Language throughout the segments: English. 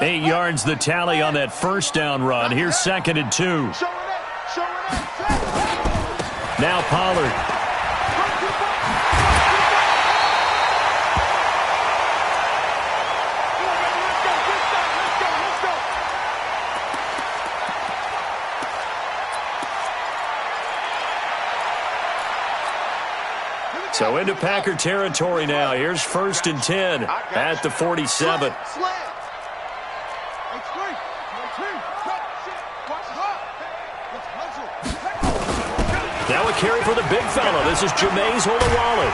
8 yards the tally on that first down run. Here's 2nd and 2. Now Pollard. So into Packer territory now. Here's 1st and 10 at the 47. Now a carry for the big fella. This is Jameis Olawale.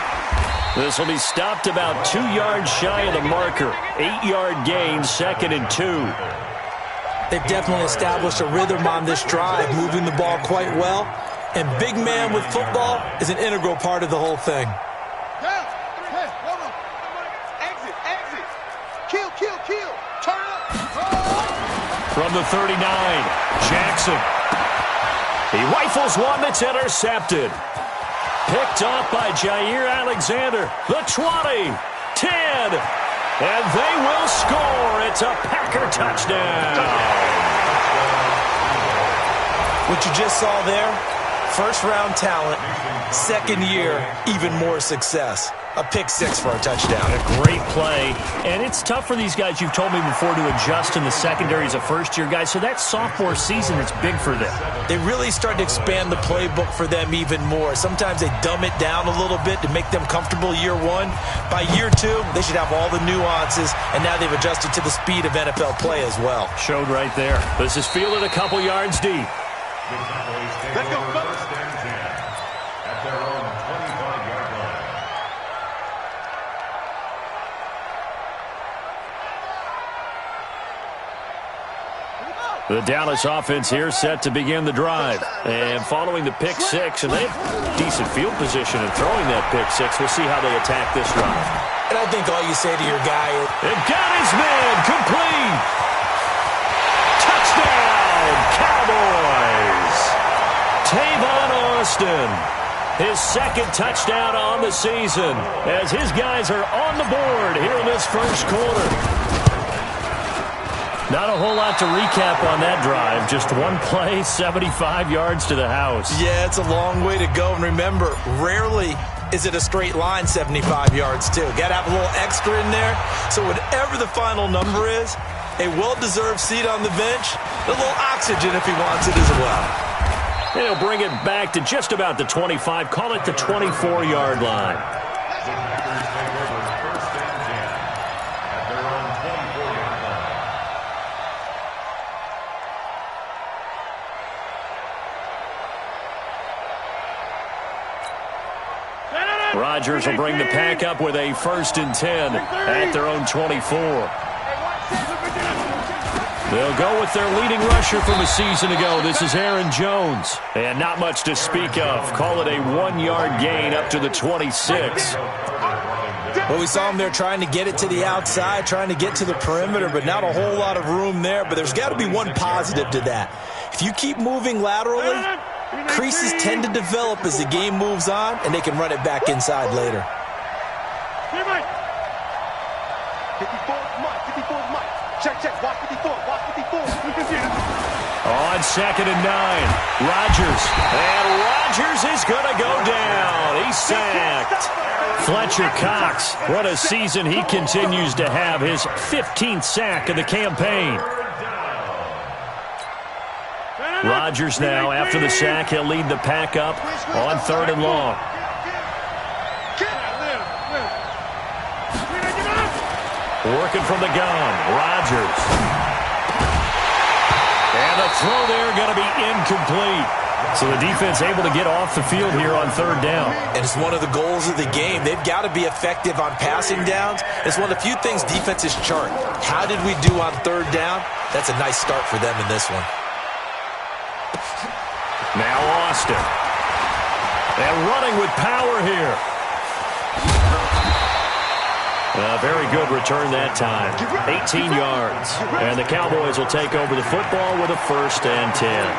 This will be stopped about 2 yards shy of the marker. 8-yard gain, 2nd and 2. They've definitely established a rhythm on this drive, moving the ball quite well. And big man with football is an integral part of the whole thing. From the 39, Jackson. He rifles one that's intercepted. Picked off by Jair Alexander. The 20, 10, and they will score. It's a Packer touchdown. What you just saw there, first-round talent, second year, even more success. A pick six for a touchdown. A great play. And it's tough for these guys, you've told me before, to adjust in the secondary as a first-year guy. So that sophomore season is big for them. They really start to expand the playbook for them even more. Sometimes they dumb it down a little bit to make them comfortable year one. By year two, they should have all the nuances, and now they've adjusted to the speed of NFL play as well. Showed right there. This is fielded a couple yards deep. Let's go, folks. At their own 25-yard line. The Dallas offense here set to begin the drive. And following the pick six, and they have decent field position in throwing that pick six. We'll see how they attack this drive. And I think all you say to your guy is, they've got his man complete. Touchdown, Cowboys. Tavon Austin, his second touchdown on the season as his guys are on the board here in this first quarter. Not a whole lot to recap on that drive. Just one play, 75 yards to the house. Yeah, it's a long way to go. And remember, rarely is it a straight line 75 yards, too. Got to have a little extra in there. So whatever the final number is, a well-deserved seat on the bench, a little oxygen if he wants it as well. And he'll bring it back to just about the 25. Call it the 24-yard line. Rodgers will bring the pack up with a 1st and 10 at their own 24. They'll go with their leading rusher from a season ago. This is Aaron Jones. And not much to speak of. Call it a 1-yard gain up to the 26. Well, we saw him there trying to get it to the outside, trying to get to the perimeter, but not a whole lot of room there. But there's got to be one positive to that. If you keep moving laterally, creases tend to develop as the game moves on, and they can run it back inside later. 54's Mike. 54's Mike. Check. Watch 54. Watch 54. On 2nd and 9, Rodgers. And Rodgers is going to go down. He's sacked. Fletcher Cox, what a season he continues to have. His 15th sack of the campaign. Rodgers now, after the sack, he'll lead the pack up on 3rd and long. Working from the gun, Rodgers. And the throw there going to be incomplete. So the defense able to get off the field here on 3rd down. And it's one of the goals of the game. They've got to be effective on passing downs. It's one of the few things defenses chart. How did we do on 3rd down? That's a nice start for them in this one. Now Austin. And running with power here. A very good return that time. 18 yards. And the Cowboys will take over the football with a 1st and 10.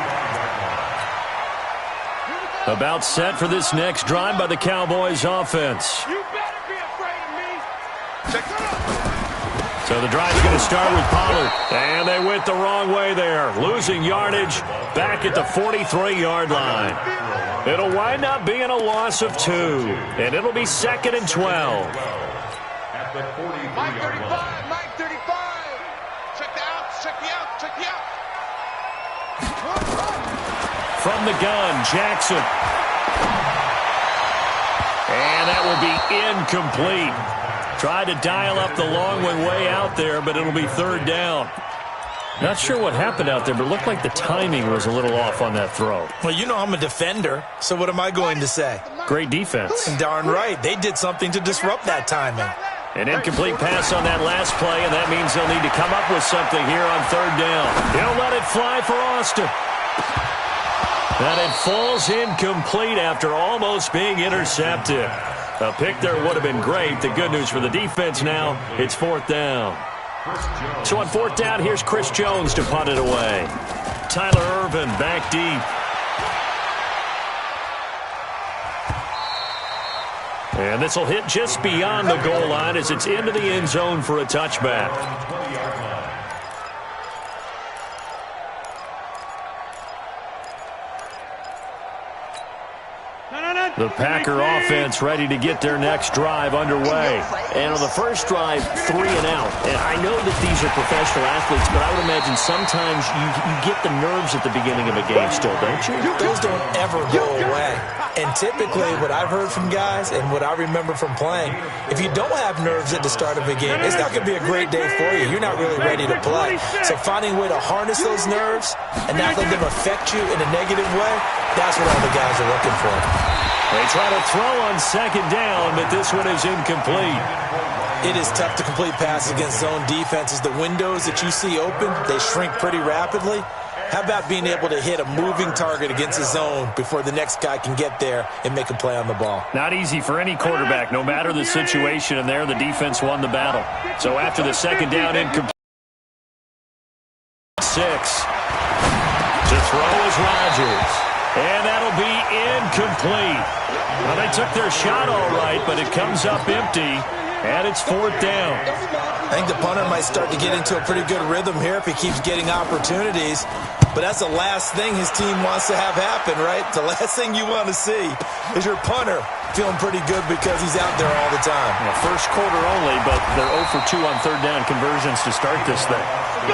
About set for this next drive by the Cowboys offense. You better be afraid of me. So So the drive's going to start with Pollard. And they went the wrong way there. Losing yardage back at the 43-yard line. It'll wind up being a loss of 2. And it'll be 2nd and 12. At the 43-yard line. Mike 35. Check the outs. Check the outs. Check the outs. From the gun, Jackson. And that will be incomplete. Tried to dial up the long one way out there, but it'll be 3rd down. Not sure what happened out there, but it looked like the timing was a little off on that throw. Well, you know I'm a defender, so what am I going to say? Great defense. Darn right. They did something to disrupt that timing. An incomplete pass on that last play, and that means they'll need to come up with something here on 3rd down. He'll let it fly for Austin. And it falls incomplete after almost being intercepted. A pick there would have been great. The good news for the defense now, it's 4th down. So on 4th down, here's Chris Jones to punt it away. Tyler Irvin back deep. And this will hit just beyond the goal line as it's into the end zone for a touchback. The Packer offense ready to get their next drive underway. And on the first drive, 3 and out. And I know that these are professional athletes, but I would imagine sometimes you get the nerves at the beginning of a game still, don't you? Those don't ever go away. And typically what I've heard from guys and what I remember from playing, if you don't have nerves at the start of a game, it's not going to be a great day for you. You're not really ready to play. So finding a way to harness those nerves and not let them affect you in a negative way, that's what all the guys are looking for. They try to throw on 2nd down, but this one is incomplete. It is tough to complete passes against zone defenses. The windows that you see open, they shrink pretty rapidly. How about being able to hit a moving target against a zone before the next guy can get there and make a play on the ball? Not easy for any quarterback, no matter the situation, and there the defense won the battle. So after the 2nd down, incomplete. 6. To throw is Rodgers. And that'll be incomplete. Well, they took their shot all right, but it comes up empty, and it's 4th down. I think the punter might start to get into a pretty good rhythm here if he keeps getting opportunities. But that's the last thing his team wants to have happen, right? The last thing you want to see is your punter feeling pretty good because he's out there all the time. Well, first quarter only, but they're 0 for 2 on 3rd down conversions to start this thing.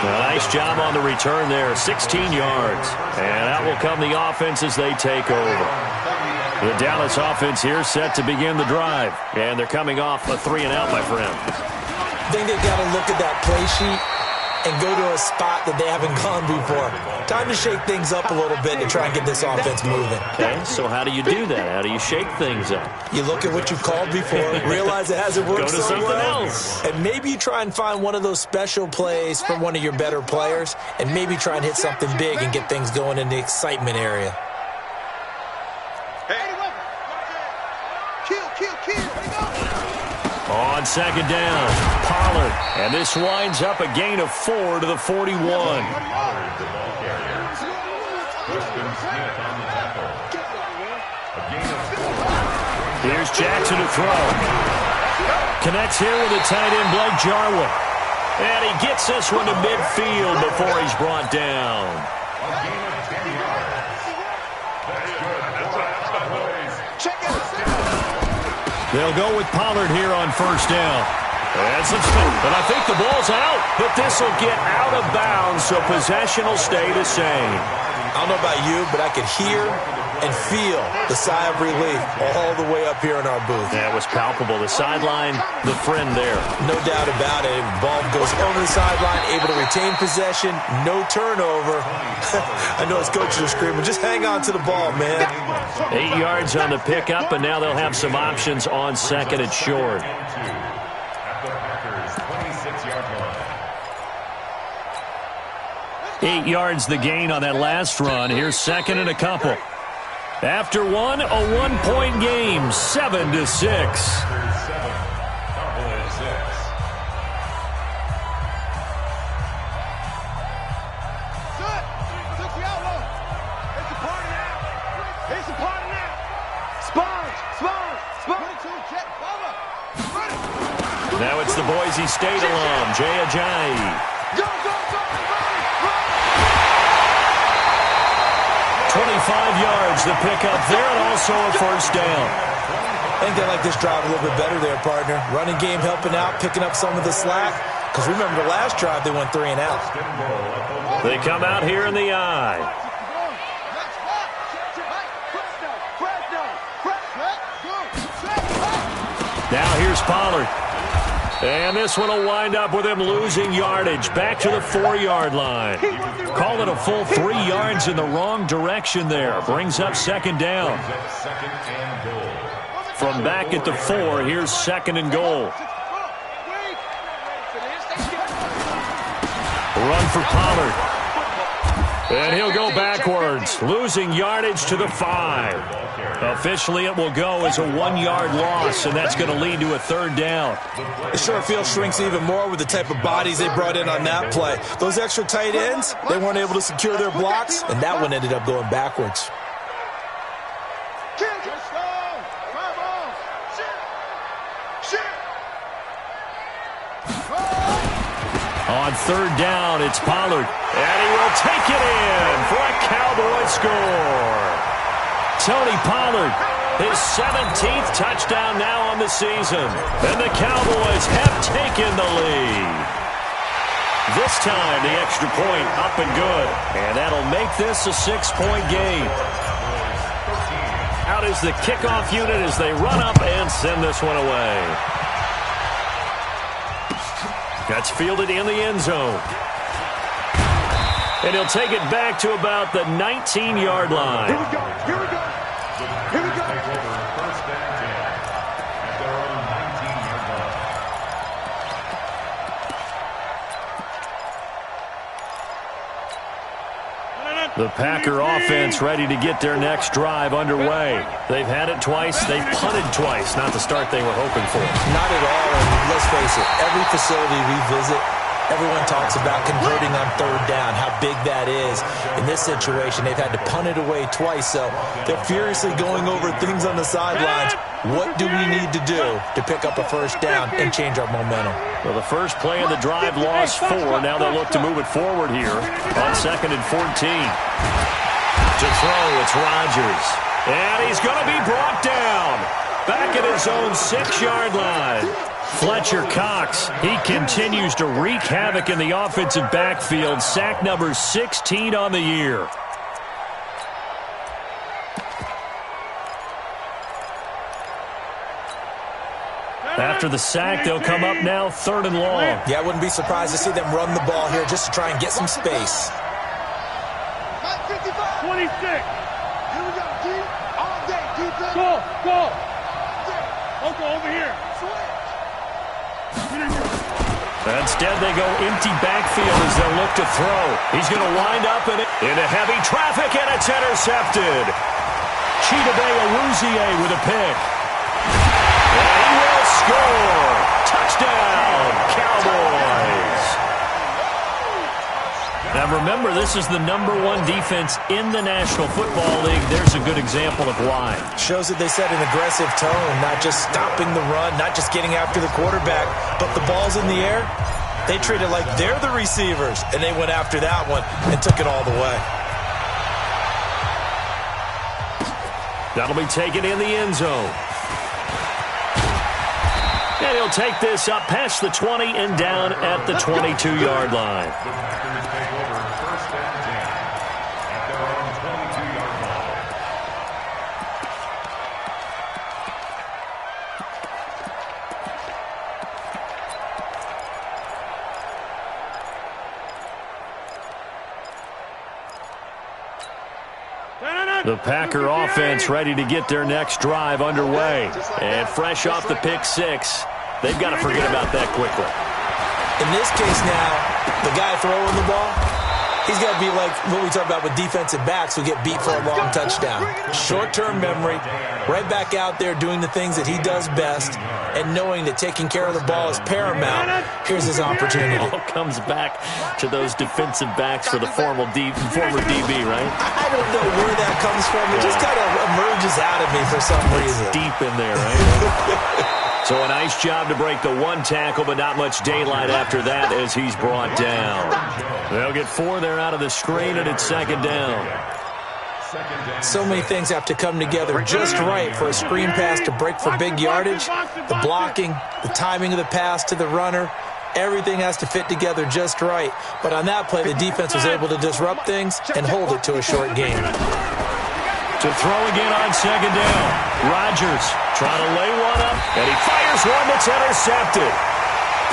Nice job on the return there, 16 yards. And out will come the offense as they take over. The Dallas offense here set to begin the drive. And they're coming off a 3 and out, my friend. I think they've got to look at that play sheet and go to a spot that they haven't gone before. Time to shake things up a little bit to try and get this offense moving. Okay, so how do you do that? How do you shake things up? You look at what you've called before, realize it hasn't worked Go to so something well, else. and maybe you try and find one of those special plays from one of your better players, and maybe try and hit something big and get things going in the excitement area. On 2nd down, Pollard. And this winds up a gain of 4 to the 41. Here's Jackson to throw. Connects here with a tight end, Blake Jarwin. And he gets this one to midfield before he's brought down. They'll go with Pollard here on 1st down. And some spin, but I think the ball's out. But this will get out of bounds, so possession will stay the same. I don't know about you, but I could hear and feel the sigh of relief all the way up here in our booth. That was palpable. The sideline, the friend there. No doubt about it. Ball goes over the sideline, able to retain possession, no turnover. I know his coaches are screaming, just hang on to the ball, man. 8 yards on the pickup, and now they'll have some options on 2nd and short. 8 yards the gain on that last run. Here's 2nd and a couple. After one, a 1-point game, 7-6. Now it's the Boise State alum, Jay Ajayi. Go, go, go, go, 25 yards to pick up there, and also a first down. I think they like this drive a little bit better there, partner. Running game helping out, picking up some of the slack. Because remember, the last drive, they went 3 and out. They come out here in the I. Now here's Pollard. And this one will wind up with him losing yardage back to the 4-yard line. Call it a full 3 yards in the wrong direction there. Brings up second down. From back at the 4, here's second and goal. Run for Pollard. And he'll go backwards, losing yardage to the 5. Officially, it will go as a 1-yard loss, and that's going to lead to a third down. The short field shrinks even more with the type of bodies they brought in on that play. Those extra tight ends, they weren't able to secure their blocks, and that one ended up going backwards. On third down, it's Pollard. And he will take it in for a Cowboy score. Tony Pollard, his 17th touchdown now on the season. And the Cowboys have taken the lead. This time, the extra point up and good. And that'll make this a 6-point game. Out is the kickoff unit as they run up and send this one away. That's fielded in the end zone. And he'll take it back to about the 19-yard line. Here we go. Here we go. Here we go. First and 10 at their own 19-yard line. The Packer offense ready to get their next drive underway. They've had it twice. They've punted twice. Not the start they were hoping for. Not at all, and let's face it, every facility we visit, everyone talks about converting on third down, how big that is. In this situation, they've had to punt it away twice, so they're furiously going over things on the sidelines. What do we need to do to pick up a first down and change our momentum? Well, the first play of the drive lost 4. Now they'll look to move it forward here on 2nd and 14. To throw, it's Rodgers. And he's going to be brought down back at his own 6-yard line. Fletcher Cox, he continues to wreak havoc in the offensive backfield. Sack number 16 on the year. After the sack, they'll come up now 3rd and long. Yeah, I wouldn't be surprised to see them run the ball here just to try and get some space. 26. Here we go. Deep. All day. Defense. Go. Go over here. Instead, they go empty backfield as they'll look to throw. He's going to wind up into heavy traffic, and it's intercepted. Chidobe Awuzie with a pick. And he will score. Touchdown, Cowboys. Now remember, this is the #1 defense in the National Football League. There's a good example of why. Shows that they set an aggressive tone, not just stopping the run, not just getting after the quarterback, but the ball's in the air. They treat it like they're the receivers, and they went after that one and took it all the way. That'll be taken in the end zone. And he'll take this up past the 20 and down at the 22-yard line. The Packer offense ready to get their next drive underway. And fresh off the pick 6, they've got to forget about that quickly. In this case now, the guy throwing the ball, he's got to be like what we talk about with defensive backs who get beat for a long touchdown. Short-term memory, right back out there doing the things that he does best, and knowing that taking care of the ball is paramount. Here's his opportunity. It all comes back to those defensive backs for the former DB, right? I don't know where that comes from. It just kind of emerges out of me for some reason. Deep in there, right? So a nice job to break the one tackle, but not much daylight after that as he's brought down. They'll get 4 there out of the screen, and it's second down. So many things have to come together just right for a screen pass to break for big yardage. The blocking, the timing of the pass to the runner, everything has to fit together just right. But on that play, the defense was able to disrupt things and hold it to a short game. To throw again on second down. Rodgers trying to lay one up, and he fires one that's intercepted.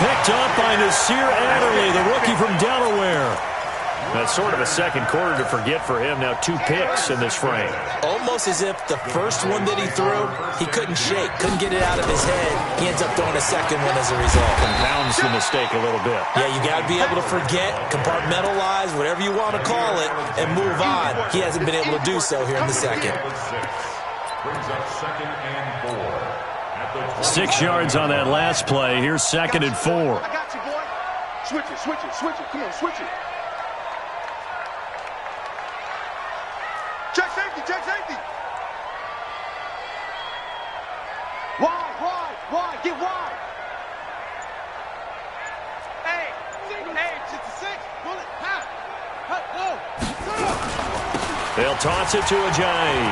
Picked up by Nasir Adderley, the rookie from Delaware. That's sort of a second quarter to forget for him. Now 2 picks in this frame. Almost as if the first one that he threw, he couldn't shake, couldn't get it out of his head. He ends up throwing a second one as a result. Compounds the mistake a little bit. Yeah, you got to be able to forget, compartmentalize, whatever you want to call it, and move on. He hasn't been able to do so here in the second. Brings up 2nd and 4. At the 6 yards on that last play. Here's 2nd and 4. I got you, boy. Switch it, switch it, switch it. Come on, switch it. Check safety, check safety. Wide, get wide. Hey, just a 6. Bullet, no. They'll toss it to Ajayi.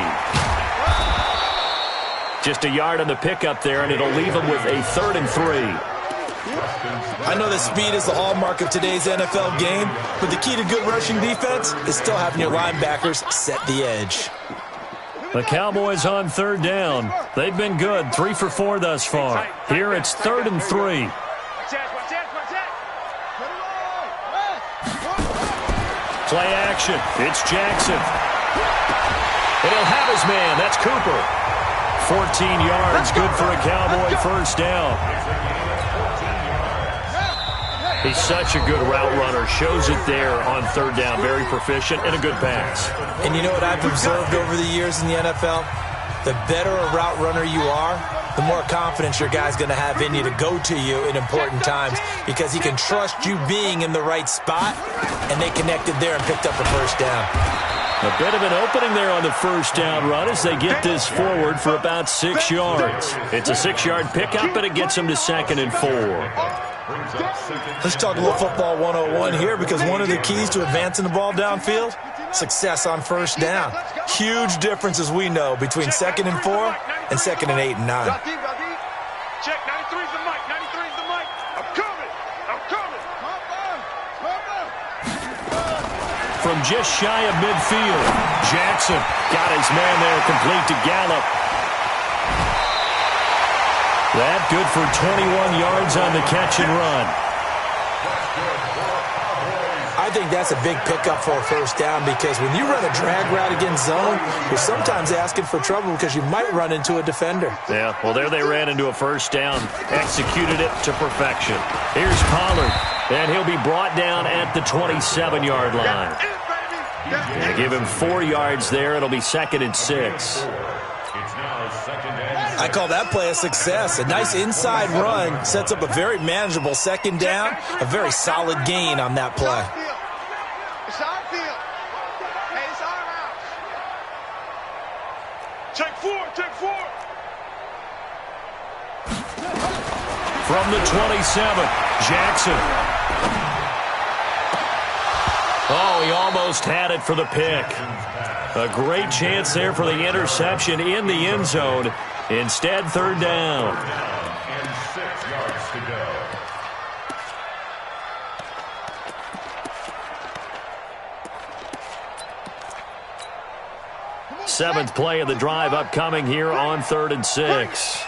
Just a yard on the pickup there, and it'll leave them with a 3rd and 3. I know that speed is the hallmark of today's NFL game, but the key to good rushing defense is still having your linebackers set the edge. The Cowboys on 3rd down. They've been good, 3 for 4 thus far. Here it's 3rd and 3. Play action. It's Jackson. And he'll have his man. That's Cooper. 14 yards, good for a Cowboy first down. He's such a good route runner. Shows it there on 3rd down. Very proficient and a good pass. And you know what I've observed over the years in the NFL? The better a route runner you are, the more confidence your guy's going to have in you to go to you in important times because he can trust you being in the right spot, and they connected there and picked up a first down. A bit of an opening there on the first down run as they get this forward for about 6 yards. It's a 6-yard pickup, and it gets them to 2nd and 4. Let's talk a little football 101 here because one of the keys to advancing the ball downfield, success on first down. Huge difference, as we know, between 2nd and 4 and 2nd and 8 and 9. Check, 93's the mic, 93's the mic. I'm coming. From just shy of midfield, Jackson got his man there complete to Gallup. That good for 21 yards on the catch and run. I think that's a big pickup for a first down because when you run a drag route against zone, you're sometimes asking for trouble because you might run into a defender. Yeah, well, there they ran into a first down, executed it to perfection. Here's Pollard, and he'll be brought down at the 27-yard line. They give him 4 yards there. It'll be 2nd and 6. I call that play a success. A nice inside run sets up a very manageable 2nd down, a very solid gain on that play. It's our field. Hey, it's our house. Check 4. From the 27, Jackson. Oh, he almost had it for the pick. A great chance there for the interception in the end zone. Instead, 3rd down. And 6 yards to go. 7th play of the drive upcoming here on 3rd and 6.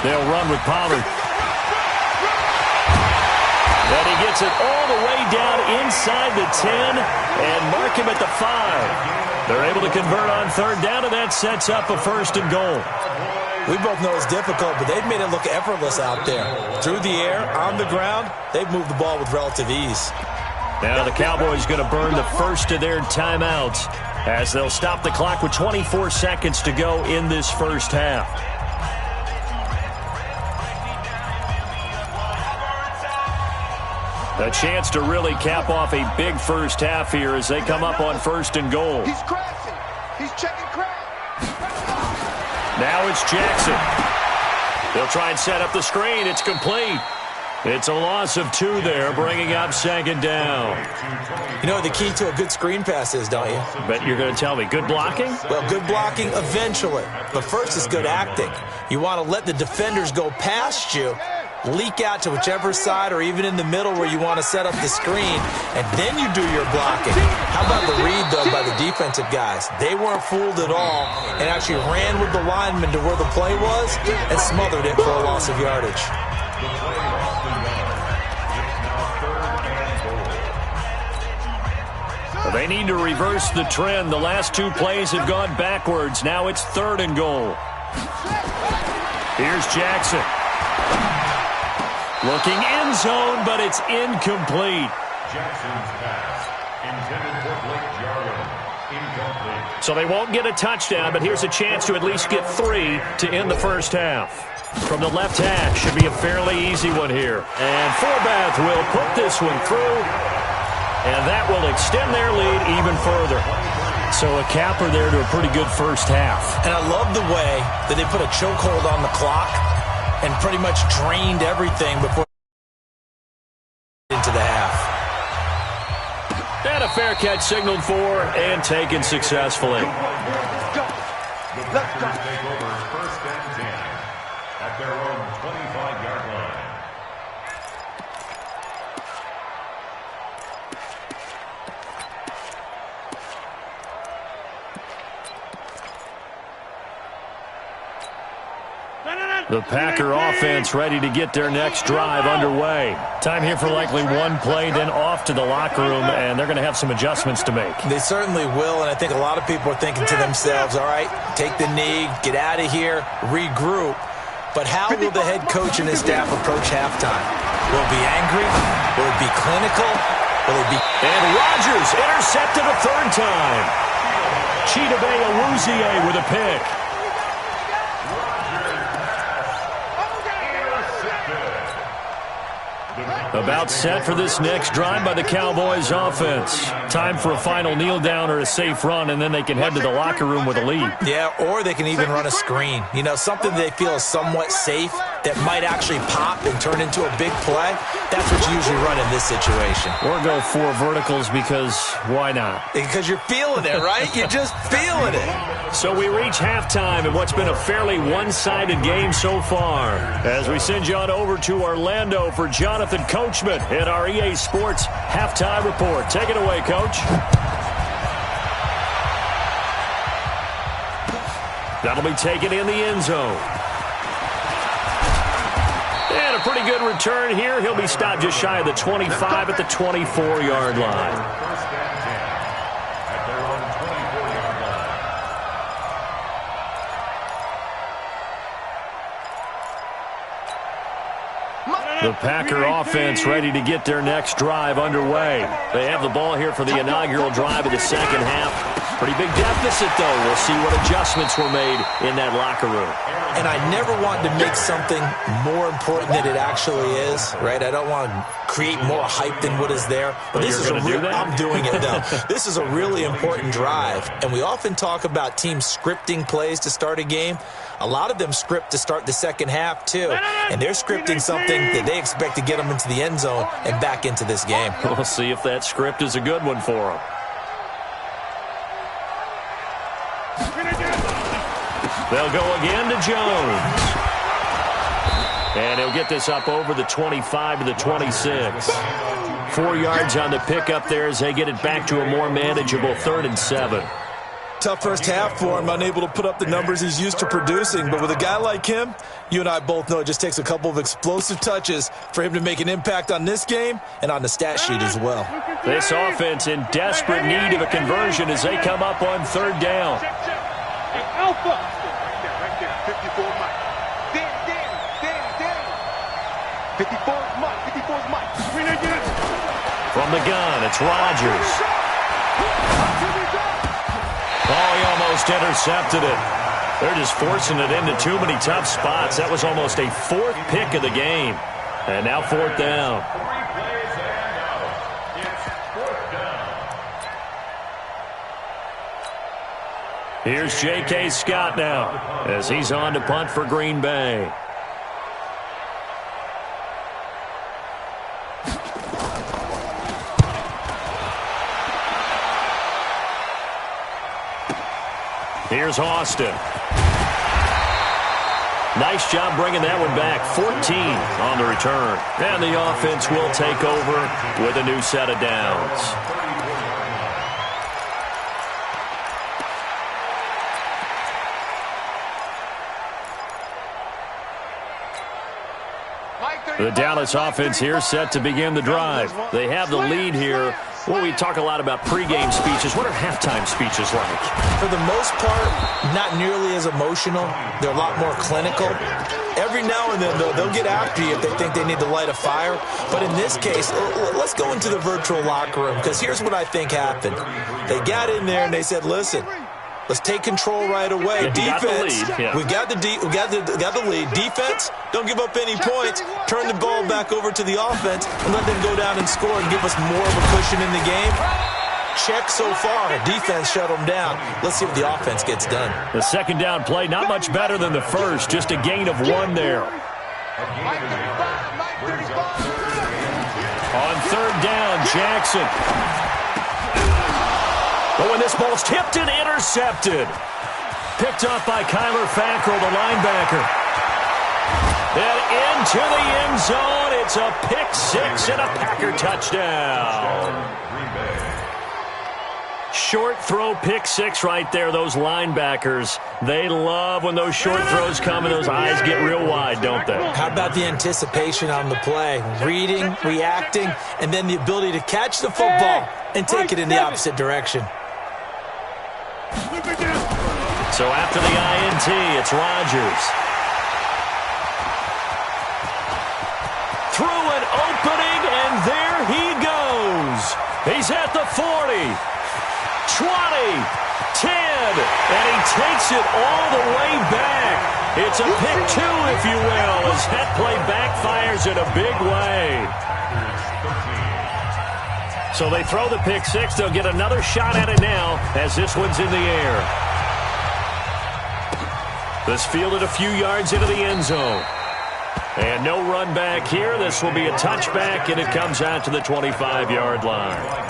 They'll run with Pollard. And he gets it all the way down inside the 10 and mark him at the 5. They're able to convert on 3rd down, and that sets up a 1st and goal. We both know it's difficult, but they've made it look effortless out there. Through the air, on the ground, they've moved the ball with relative ease. Now the Cowboys going to burn the first of their timeouts as they'll stop the clock with 24 seconds to go in this first half. A chance to really cap off a big first half here as they come up on 1st and goal. He's crashing. He's checking crash. Now it's Jackson. They'll try and set up the screen. It's complete. It's a loss of 2 there, bringing up 2nd down. You know what the key to a good screen pass is, don't you? But you're going to tell me, good blocking? Well, good blocking eventually. But first is good acting. You want to let the defenders go past you, leak out to whichever side or even in the middle where you want to set up the screen, and then you do your blocking. How about the read, though, by the defensive guys? They weren't fooled at all and actually ran with the lineman to where the play was and smothered it for a loss of yardage. They need to reverse the trend. The last 2 plays have gone backwards. Now it's 3rd and goal. Here's Jackson. Looking end zone, but it's incomplete. Jackson's pass, intended for Blake Jarwin, incomplete. So they won't get a touchdown, but here's a chance to at least get 3 to end the first half. From the left hash, should be a fairly easy one here. And Forbath will put this one through, and that will extend their lead even further. So a capper there to a pretty good first half. And I love the way that they put a chokehold on the clock and pretty much drained everything before into the half. And a fair catch signaled for and taken successfully. The Packers take over 1st and 10 at their own 25-yard line. The Packer offense ready to get their next drive underway. Time here for likely 1 play, then off to the locker room, and they're going to have some adjustments to make. They certainly will, and I think a lot of people are thinking to themselves, all right, take the knee, get out of here, regroup. But how will the head coach and his staff approach halftime? Will it be angry? Will it be clinical? Will it be... And Rodgers intercepted a 3rd time. Chidobe Awuzie with a pick. About set for this next drive by the Cowboys offense. Time for a final kneel down or a safe run, and then they can head to the locker room with a lead. Yeah, or they can even run a screen. You know, something they feel is somewhat safe that might actually pop and turn into a big play. That's what you usually run in this situation. Or go 4 verticals because why not? Because you're feeling it, right? You're just feeling it. So we reach halftime in what's been a fairly one-sided game so far. As we send you on over to Orlando for Jonathan Coachman in our EA Sports Halftime Report. Take it away, Coach. That'll be taken in the end zone. And a pretty good return here. He'll be stopped just shy of the 25 at the 24-yard line. 1st and 10 at their own 24-yard line. The Packer offense ready to get their next drive underway. They have the ball here for the inaugural drive of the second half. Pretty big deficit, though. We'll see what adjustments were made in that locker room. And I never want to make something more important than it actually is, right? I don't want to create more hype than what is there. But this is I'm doing it, though. This is a really important drive. And we often talk about teams scripting plays to start a game. A lot of them script to start the second half, too. And they're scripting something that they expect to get them into the end zone and back into this game. We'll see if that script is a good one for them. They'll go again to Jones. And he'll get this up over the 25 to the 26. 4 yards on the pickup there as they get it back to a more manageable 3rd and 7. Tough first half for him, unable to put up the numbers he's used to producing. But with a guy like him, you and I both know it just takes a couple of explosive touches for him to make an impact on this game and on the stat sheet as well. This offense in desperate need of a conversion as they come up on 3rd down. Alpha. Right there. 54 Mike. Danny. 54 Mike. 54's Mike. From the gun, it's Rodgers. Oh, he almost intercepted it. They're just forcing it into too many tough spots. That was almost a 4th pick of the game. And now 4th down. 3 plays and Here's J.K. Scott now as he's on to punt for Green Bay. Here's Austin. Nice job bringing that one back. 14 on the return. And the offense will take over with a new set of downs. The Dallas offense here set to begin the drive. They have the lead here. Well, we talk a lot about pregame speeches. What are halftime speeches like? For the most part, not nearly as emotional. They're a lot more clinical. Every now and then, though, they'll get after you if they think they need to light a fire. But in this case, let's go into the virtual locker room, because here's what I think happened. They got in there and they said, listen, let's take control right away. Defense, we got the lead. Defense, don't give up any points. Turn the ball back over to the offense and let them go down and score and give us more of a cushion in the game. Check so far. Defense shut them down. Let's see what the offense gets done. The second down play, not much better than the first. Just a gain of 1 there. On third down, Jackson. But when this ball's tipped and intercepted. Picked up by Kyler Fackrell, the linebacker. And into the end zone. It's a pick 6 and a Packer touchdown. Short throw, pick 6 right there. Those linebackers, they love when those short throws come and those eyes get real wide, don't they? How about the anticipation on the play? Reading, reacting, and then the ability to catch the football and take it in the opposite direction. So after the INT, it's Rodgers. Through an opening, and there he goes. He's at the 40, 20, 10, and he takes it all the way back. It's a pick 2, if you will, as that play backfires in a big way. So they throw the pick 6. They'll get another shot at it now as this one's in the air. This fielded a few yards into the end zone. And no run back here. This will be a touchback, and it comes out to the 25-yard line.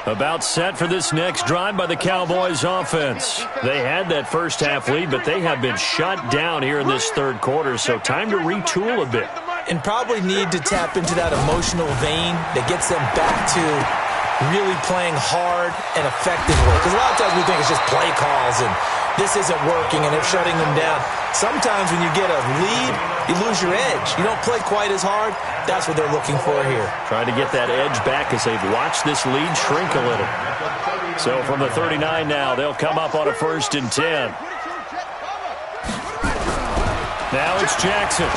About set for this next drive by the Cowboys offense. They had that first half lead, but they have been shut down here in this third quarter, so time to retool a bit. And probably need to tap into that emotional vein that gets them back to really playing hard and effectively. Because a lot of times we think it's just play calls and this isn't working and they're shutting them down. Sometimes when you get a lead, you lose your edge. You don't play quite as hard. That's what they're looking for here. Trying to get that edge back as they've watched this lead shrink a little. So from the 39 now, they'll come up on a 1st and 10. Now it's Jackson.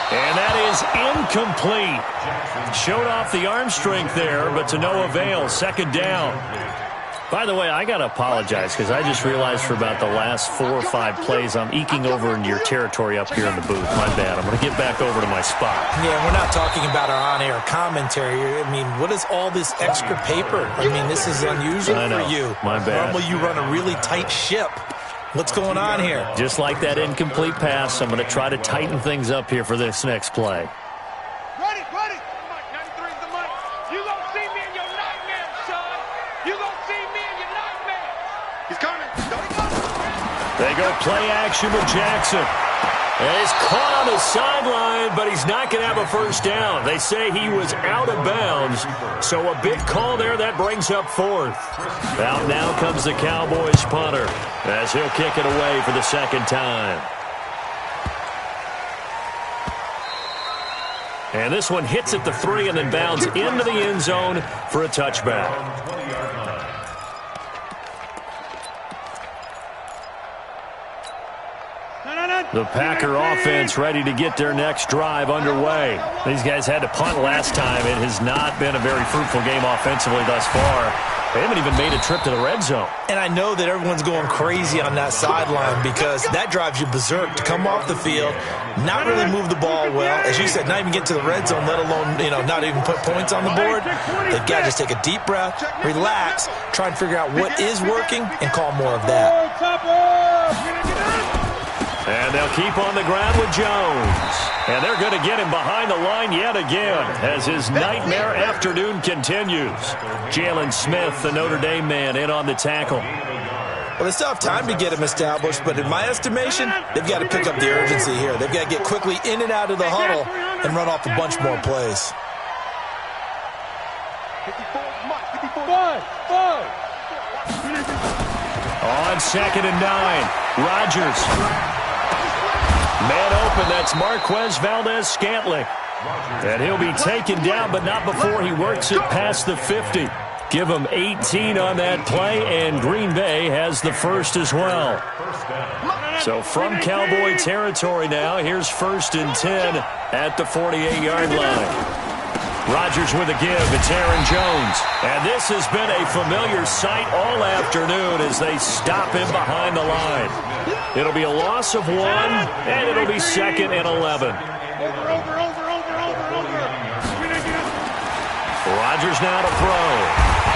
And that is incomplete. Showed off the arm strength there, but to no avail. 2nd down. By the way, I got to apologize because I just realized for about the last 4 or 5 plays I'm eking over into your territory up here in the booth. My bad. I'm going to get back over to my spot. Yeah, we're not talking about our on-air commentary. I mean, what is all this extra paper? I mean, this is unusual for you. My bad. Normally you run a really tight ship. What's going on here? Just like that incomplete pass, I'm going to try to tighten things up here for this next play. Ready. 93's the money. You gonna see me in your nightmare, son. You gonna see me in your nightmare. He's coming. They go play action with Jackson. And he's caught on the sideline, but he's not going to have a 1st down. They say he was out of bounds, so a big call there. That brings up 4th. Out now comes the Cowboys punter as he'll kick it away for the 2nd time. And this one hits at the 3 and then bounds into the end zone for a touchback. The Packer offense ready to get their next drive underway. These guys had to punt last time. It has not been a very fruitful game offensively thus far. They haven't even made a trip to the red zone. And I know that everyone's going crazy on that sideline because that drives you berserk to come off the field, not really move the ball well. As you said, not even get to the red zone, let alone, not even put points on the board. They've got to just take a deep breath, relax, try and figure out what is working, and call more of that. And they'll keep on the ground with Jones. And they're going to get him behind the line yet again as his nightmare afternoon continues. Jalen Smith, the Notre Dame man, in on the tackle. Well, they still have time to get him established, but in my estimation, they've got to pick up the urgency here. They've got to get quickly in and out of the huddle and run off a bunch more plays. 54. On 2nd and 9, Rodgers. Man open, that's Marquez Valdez-Scantling. And he'll be taken down, but not before he works it past the 50. Give him 18 on that play, and Green Bay has the first as well. So from Cowboy territory now, here's 1st and 10 at the 48-yard line. Rodgers with a give. It's Aaron Jones. And this has been a familiar sight all afternoon as they stop him behind the line. It'll be a loss of 1, and it'll be 2nd and 11. Rodgers now to throw.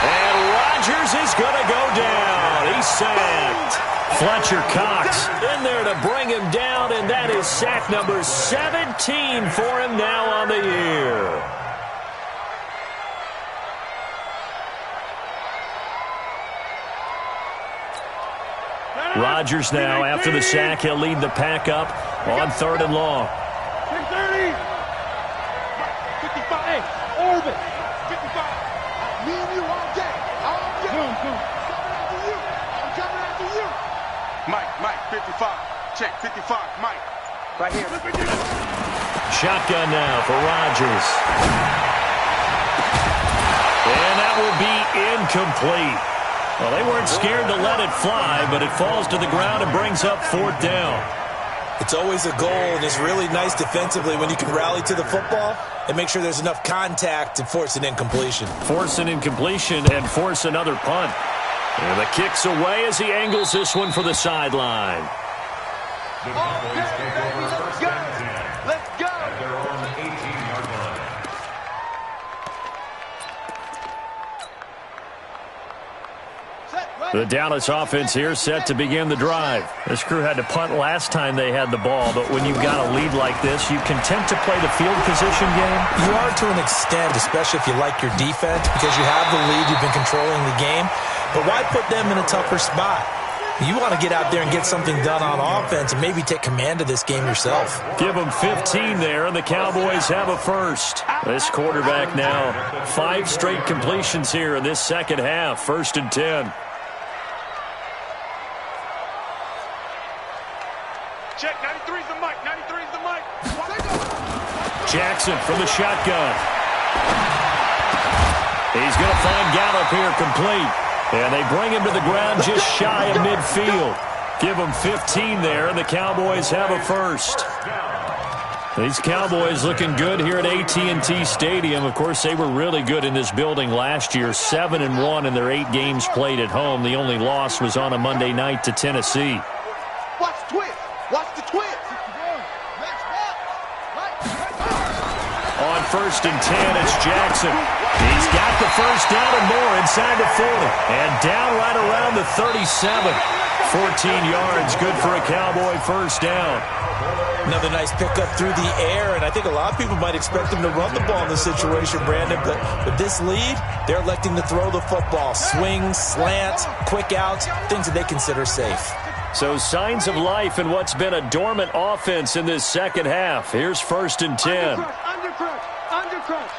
And Rodgers is going to go down. He's sacked. Fletcher Cox in there to bring him down, and that is sack number 17 for him now on the year. Rodgers now, after the sack, he'll lead the pack up on 3rd and long. 10-30. 55. Hey, Orbit. 55. Me and you all day. All day. I'm coming after you. I'm coming after you. Mike, 55. Check, 55. Mike. Right here. Shotgun now for Rodgers. And that will be incomplete. Well, they weren't scared to let it fly, but it falls to the ground and brings up 4th down. It's always a goal, and it's really nice defensively when you can rally to the football and make sure there's enough contact to force an incompletion. Force an incompletion and force another punt. And the kick's away as he angles this one for the sideline. The Cowboys take over 1st and 10. Let's go. At their own 18-yard line. The Dallas offense here set to begin the drive. This crew had to punt last time they had the ball, but when you've got a lead like this, you content to play the field position game? You are to an extent, especially if you like your defense, because you have the lead, you've been controlling the game. But why put them in a tougher spot? You want to get out there and get something done on offense and maybe take command of this game yourself. Give them 15 there, and the Cowboys have a first. This quarterback now, 5 straight completions here in this second half, 1st and 10. Check, 93's the mic. 93's the mic. Jackson from the shotgun. He's going to find Gallup here complete. And they bring him to the ground just shy of midfield. Give him 15 there, and the Cowboys have a first. These Cowboys looking good here at AT&T Stadium. Of course, they were really good in this building last year, 7-1 in their 8 games played at home. The only loss was on a Monday night to Tennessee. Watch the twist. Watch the twist. On 1st and 10, it's Jackson. He's got the first down and more inside the 40. And down right around the 37. 14 yards, good for a Cowboy first down. Another nice pickup through the air, and I think a lot of people might expect them to run the ball in this situation, Brandon, but with this lead, they're electing to throw the football. Swings, slants, quick outs, things that they consider safe. So signs of life in what's been a dormant offense in this second half. Here's 1st and 10. Undercrush.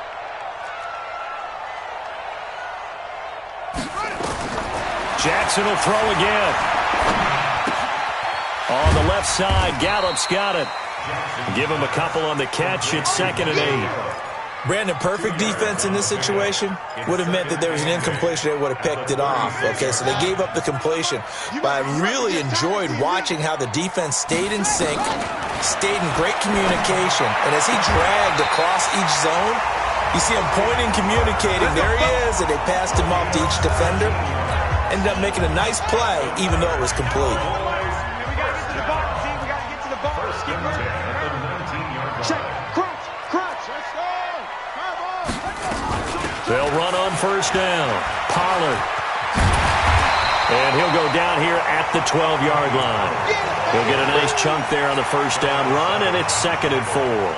Jackson will throw again. On the left side, Gallup's got it. Give him a couple on the catch. It's 2nd and 8. Brandon, perfect defense in this situation would have meant that there was an incompletion. They would have picked it off. Okay, so they gave up the completion. But I really enjoyed watching how the defense stayed in sync, stayed in great communication. And as he dragged across each zone, you see him pointing, communicating. There he is, and they passed him off to each defender. Ended up making a nice play, even though it was complete. They'll run on first down. Pollard. And he'll go down here at the 12-yard line. He'll get a nice chunk there on the first down run, and it's 2nd and 4.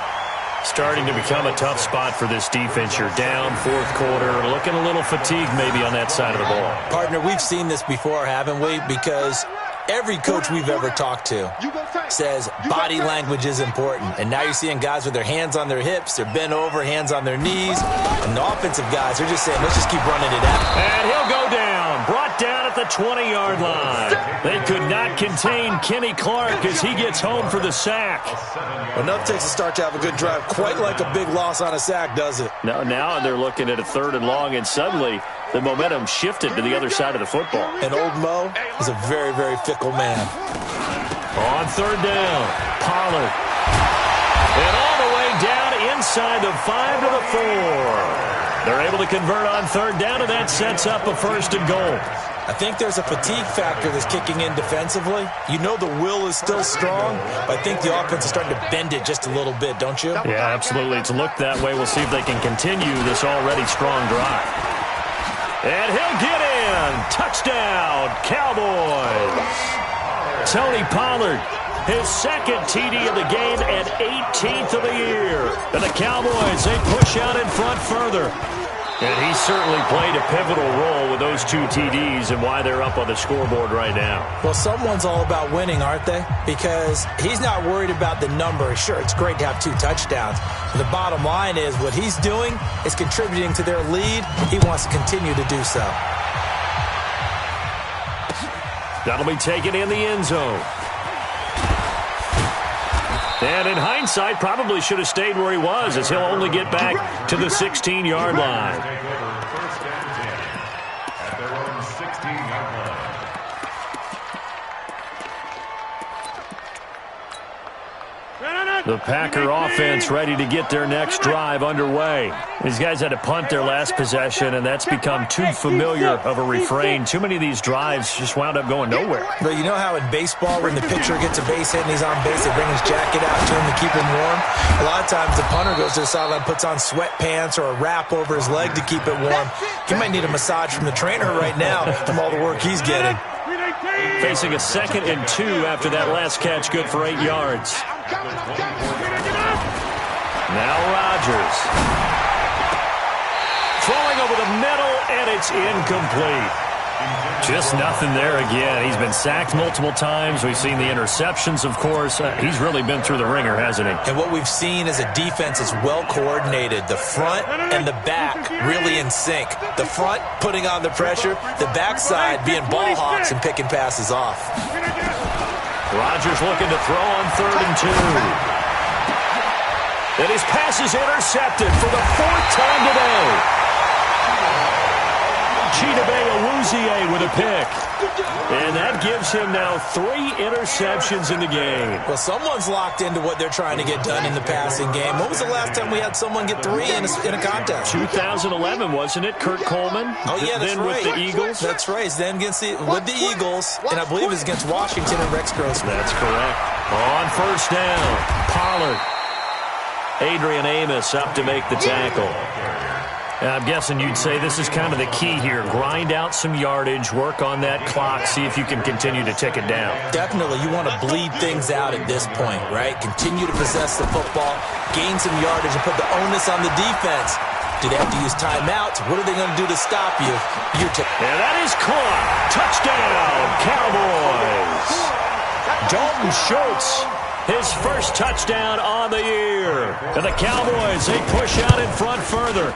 Starting to become a tough spot for this defense. You're down, fourth quarter, looking a little fatigued maybe on that side of the ball. Partner, we've seen this before, haven't we? Because every coach we've ever talked to says body language is important. And now you're seeing guys with their hands on their hips, they're bent over, hands on their knees. And the offensive guys are just saying, let's just keep running it out. And he'll go down, brought down at the 20-yard line. They could not contain Kenny Clark as he gets home for the sack. Enough takes to start to have a good drive. Quite like a big loss on a sack, does it? Now they're looking at a 3rd and long, and suddenly the momentum shifted to the other side of the football. And old Mo is a very, very fickle man. On 3rd down, Pollard. And all the way down inside the 5 to the 4. They're able to convert on 3rd down, and that sets up a 1st and goal. I think there's a fatigue factor that's kicking in defensively. You know the will is still strong, but I think the offense is starting to bend it just a little bit, don't you? Yeah, absolutely. It's looked that way. We'll see if they can continue this already strong drive. And he'll get in. Touchdown, Cowboys. Tony Pollard, his 2nd TD of the game and 18th of the year. And the Cowboys, they push out in front further. And he certainly played a pivotal role with those 2 TDs and why they're up on the scoreboard right now. Well, someone's all about winning, aren't they? Because he's not worried about the number. Sure, it's great to have 2 touchdowns. But the bottom line is what he's doing is contributing to their lead. He wants to continue to do so. That'll be taken in the end zone. And in hindsight, probably should have stayed where he was, as he'll only get back to the 16-yard line. At their own 16-yard line. The Packer offense ready to get their next drive underway. These guys had to punt their last possession, and that's become too familiar of a refrain. Too many of these drives just wound up going nowhere. But you know how in baseball, when the pitcher gets a base hit and he's on base, they bring his jacket out to him to keep him warm? A lot of times the punter goes to the sideline, puts on sweatpants or a wrap over his leg to keep it warm. He might need a massage from the trainer right now from all the work he's getting. Facing a 2nd and 2 after that last catch, good for 8 yards. Now Rodgers. Throwing over the middle, and it's incomplete. Just nothing there again. He's been sacked multiple times. We've seen the interceptions, of course. He's really been through the ringer, hasn't he? And what we've seen is a defense is well coordinated. The front and the back really in sync. The front putting on the pressure, the backside being ball hawks and picking passes off. Rodgers looking to throw on 3rd and 2. And his pass is intercepted for the 4th time today. Chidobe with a pick. And that gives him now 3 interceptions in the game. Well, someone's locked into what they're trying to get done in the passing game. When was the last time we had someone get 3 in a contest? 2011, wasn't it? Kurt Coleman? Oh, yeah, that's then right. With the Eagles? That's right. Then with the Eagles, and I believe it's against Washington and Rex Grossman. That's correct. On first down, Pollard. Adrian Amos up to make the tackle. I'm guessing you'd say this is kind of the key here. Grind out some yardage, work on that clock, see if you can continue to tick it down. Definitely. You want to bleed things out at this point, right? Continue to possess the football, gain some yardage, and put the onus on the defense. Do they have to use timeouts? What are they going to do to stop you? And that is caught. Touchdown, Cowboys. Dalton Schultz, his first touchdown on the year. And the Cowboys, they push out in front further.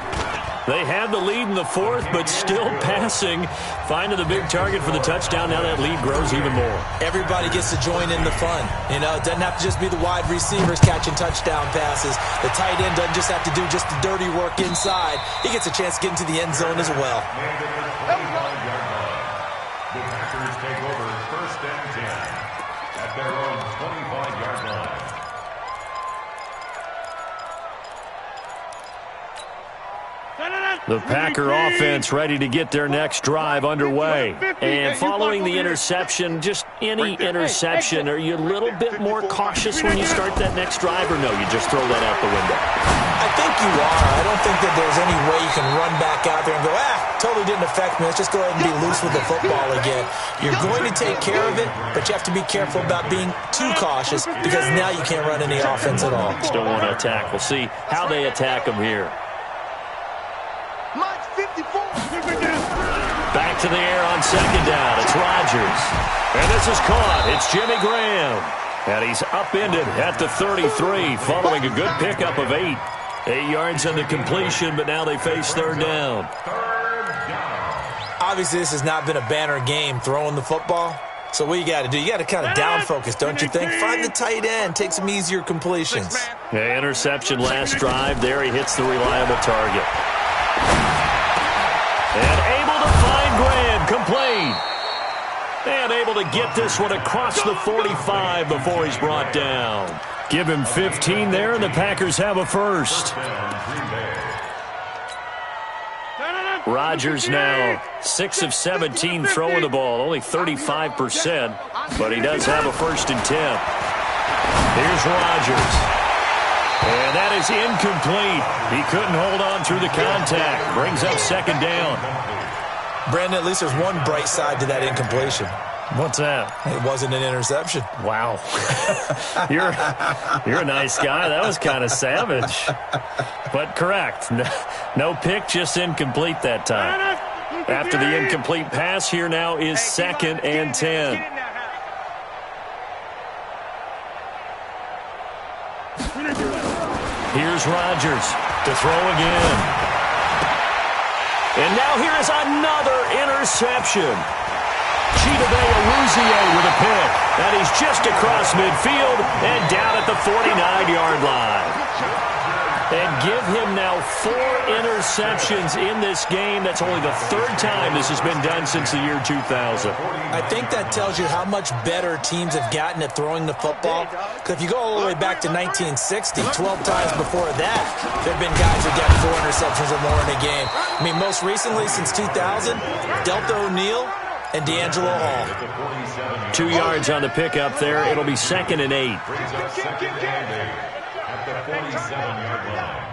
They had the lead in the fourth, but still passing. Finding the big target for the touchdown. Now that lead grows even more. Everybody gets to join in the fun. You know, it doesn't have to just be the wide receivers catching touchdown passes. The tight end doesn't just have to do just the dirty work inside. He gets a chance to get into the end zone as well. The Packers take over 1st and 10 at their own 25-yard line. The Packer offense ready to get their next drive underway. And following the interception, just any interception, are you a little bit more cautious when you start that next drive, or no, you just throw that out the window? I think you are. I don't think that there's any way you can run back out there and go, totally didn't affect me. Let's just go ahead and be loose with the football again. You're going to take care of it, but you have to be careful about being too cautious because now you can't run any offense at all. Still want to attack. We'll see how they attack them here. Back to the air on 2nd down. It's Rodgers. And this is caught. It's Jimmy Graham. And he's upended at the 33 following a good pickup of 8. 8 yards on the completion, but now they face 3rd down. Obviously, this has not been a banner game throwing the football. So what you got to do, you got to kind of down focus, don't you think? Find the tight end, take some easier completions. Yeah, interception last drive. There he hits the reliable target. And able to find Graham, complete. And able to get this one across the 45 before he's brought down. Give him 15 there, and the Packers have a first. Rodgers now 6 of 17 throwing the ball, only 35%, but he does have a 1st and 10. Here's Rodgers. And that is incomplete. He couldn't hold on through the contact. Brings up 2nd down. Brandon, at least there's one bright side to that incompletion. What's that? It wasn't an interception. Wow. You're a nice guy. That was kind of savage. But correct. No pick, just incomplete that time. After the incomplete pass, here now is 2nd and 10. Here's Rodgers to throw again. And now here is another interception. Chidobe with a pick. And he's just across midfield and down at the 49-yard line. And give him now 4 interceptions in this game. That's only the 3rd time this has been done since the year 2000. I think that tells you how much better teams have gotten at throwing the football. Because if you go all the way back to 1960, 12 times before that, there have been guys who got 4 interceptions or more in a game. I mean, most recently, since 2000, Delta O'Neal and D'Angelo Hall. 2 yards on the pickup there. It'll be 2nd and 8. At the 47-yard line.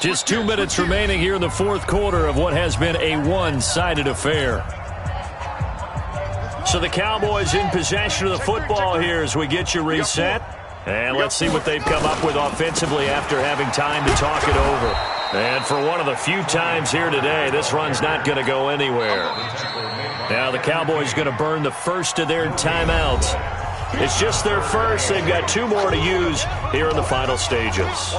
Just 2 minutes remaining here in the 4th quarter of what has been a one-sided affair. So the Cowboys in possession of the football here as we get you reset. And let's see what they've come up with offensively after having time to talk it over. And for one of the few times here today, this run's not going to go anywhere. Now the Cowboys going to burn the first of their timeouts. It's just their first. They've got 2 more to use here in the final stages.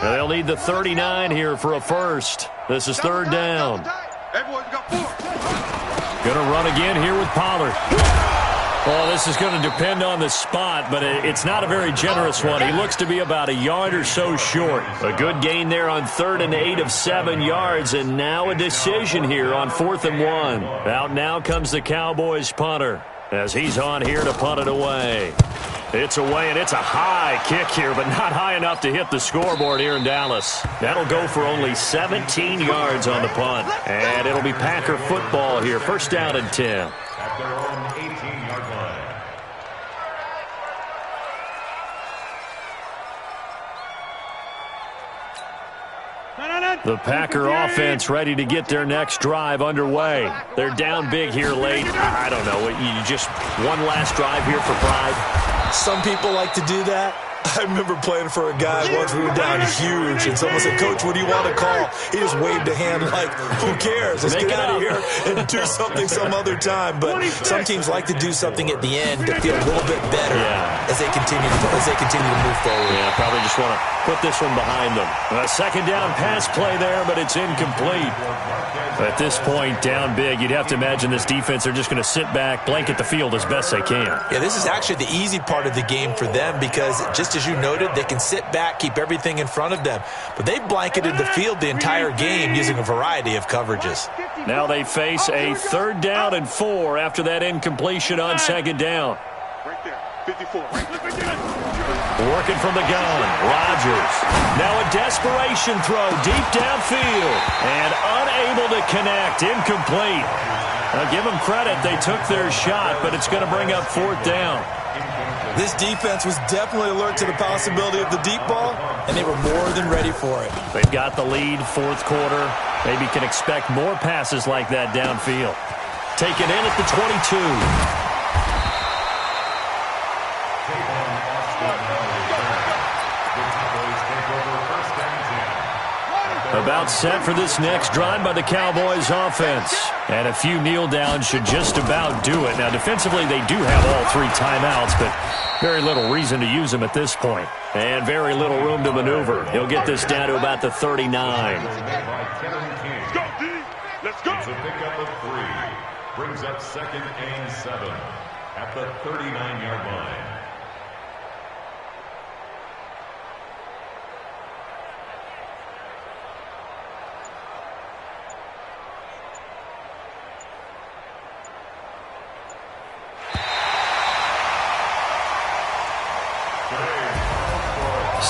They'll need the 39 here for a first. This is 3rd down. Going to run again here with Pollard. Well, this is going to depend on the spot, but it's not a very generous one. He looks to be about a yard or so short. A good gain there on 3rd and 8 of 7 yards, and now a decision here on 4th and 1. Out now comes the Cowboys punter as he's on here to punt it away. It's away, and it's a high kick here, but not high enough to hit the scoreboard here in Dallas. That'll go for only 17 yards on the punt, and it'll be Packer football here. 1st down and 10. At their own 18-yard line. The Packer offense ready to get their next drive underway. They're down big here late. I don't know. You just one last drive here for pride? Some people like to do that. I remember playing for a guy once. We were down huge, and someone said, "Coach, what do you want to call?" He just waved a hand like, "Who cares? Let's get out of here and do something some other time." But some teams like to do something at the end to feel a little bit better as they continue to move forward. Yeah, probably just want to put this one behind them. A second down pass play there, but it's incomplete. At this point, down big, you'd have to imagine this defense are just going to sit back, blanket the field as best they can. Yeah, this is actually the easy part of the game for them because, just as you noted, they can sit back, keep everything in front of them. But they blanketed the field the entire game using a variety of coverages. Now they face a 3rd down and 4 after that incompletion on 2nd down. Right there, 54. Working from the gun, Rodgers. Now a desperation throw deep downfield and unable to connect, incomplete. Now give them credit, they took their shot, but it's going to bring up 4th down. This defense was definitely alert to the possibility of the deep ball, and they were more than ready for it. They've got the lead, 4th quarter. Maybe can expect more passes like that downfield. Taken in at the 22. About set for this next drive by the Cowboys offense. And a few kneel downs should just about do it. Now, defensively, they do have all 3 timeouts, but very little reason to use them at this point. And very little room to maneuver. He'll get this down to about the 39. Let's go. It's a pickup of 3. Brings up 2nd and 7 at the 39-yard line.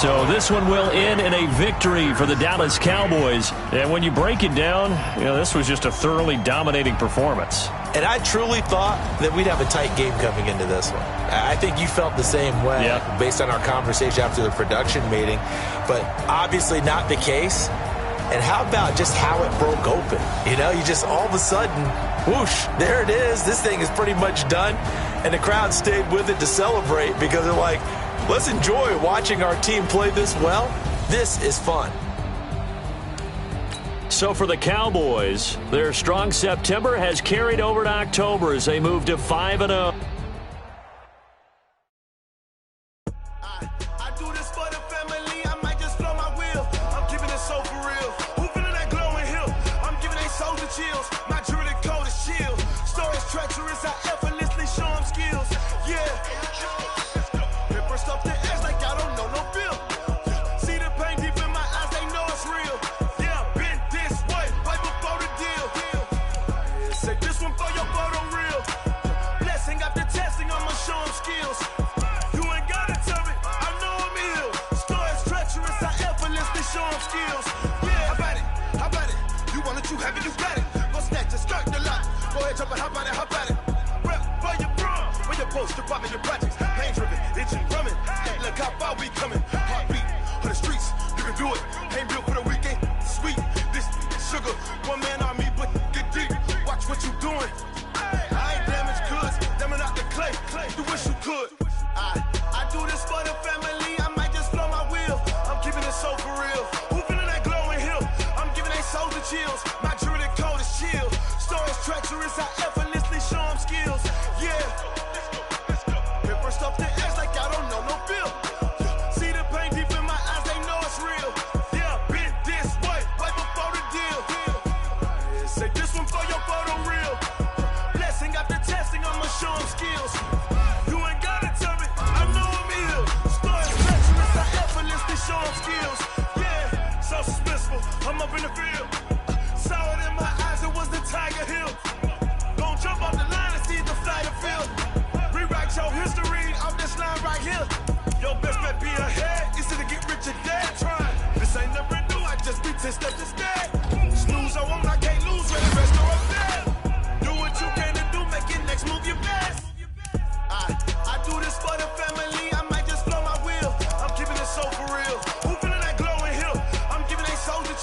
So this one will end in a victory for the Dallas Cowboys. And when you break it down, this was just a thoroughly dominating performance. And I truly thought that we'd have a tight game coming into this one. I think you felt the same way based on our conversation after the production meeting. But obviously not the case. And how about just how it broke open? You just all of a sudden, whoosh, there it is. This thing is pretty much done. And the crowd stayed with it to celebrate because they're like, let's enjoy watching our team play this well. This is fun. So for the Cowboys, their strong September has carried over to October as they move to 5-0.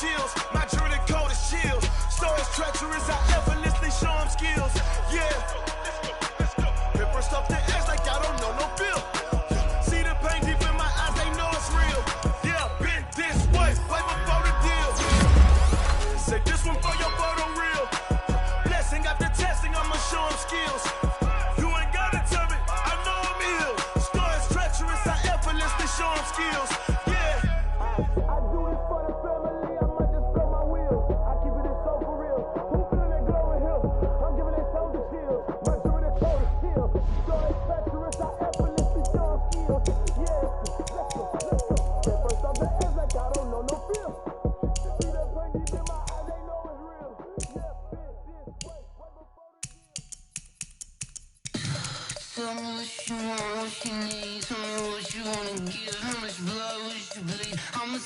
Chills. you want, what you need. Tell me what you wanna give. How much blood would you bleed? I'ma